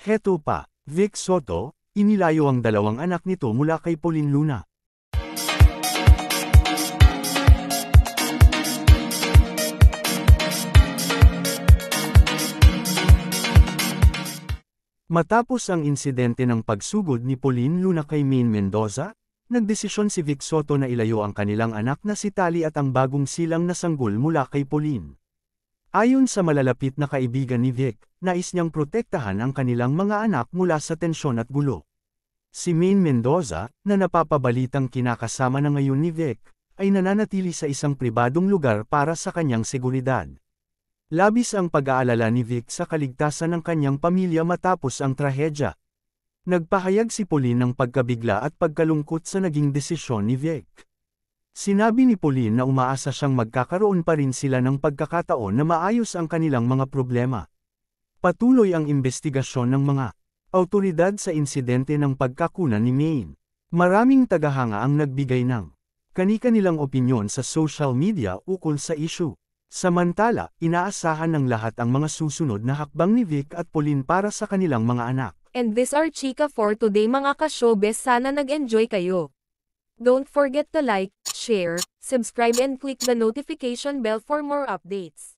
Heto pa, Vic Soto, inilayo ang dalawang anak nito mula kay Pauline Luna. Matapos ang insidente ng pagsugod ni Pauline Luna kay Maine Mendoza, nagdesisyon si Vic Soto na ilayo ang kanilang anak na si Tali at ang bagong silang na sanggol mula kay Pauline. Ayon sa malalapit na kaibigan ni Vic, nais niyang protektahan ang kanilang mga anak mula sa tensyon at gulo. Si Maine Mendoza, na napapabalitang kinakasama na ngayon ni Vic, ay nananatili sa isang pribadong lugar para sa kanyang seguridad. Labis ang pag-aalala ni Vic sa kaligtasan ng kanyang pamilya matapos ang trahedya. Nagpahayag si Pauline ng pagkabigla at pagkalungkot sa naging desisyon ni Vic. Sinabi ni Pauline na umaasa siyang magkakaroon pa rin sila ng pagkakataon na maayos ang kanilang mga problema. Patuloy ang investigasyon ng mga awtoridad sa insidente ng pagkakuna ni Maine. Maraming tagahanga ang nagbigay ng kani-kanilang opinyon sa social media ukol sa issue. Samantala, inaasahan ng lahat ang mga susunod na hakbang ni Vic at Pauline para sa kanilang mga anak. And this are Chika for today mga ka-showbiz, sana nag-enjoy kayo. Don't forget to like, share, subscribe and click the notification bell for more updates.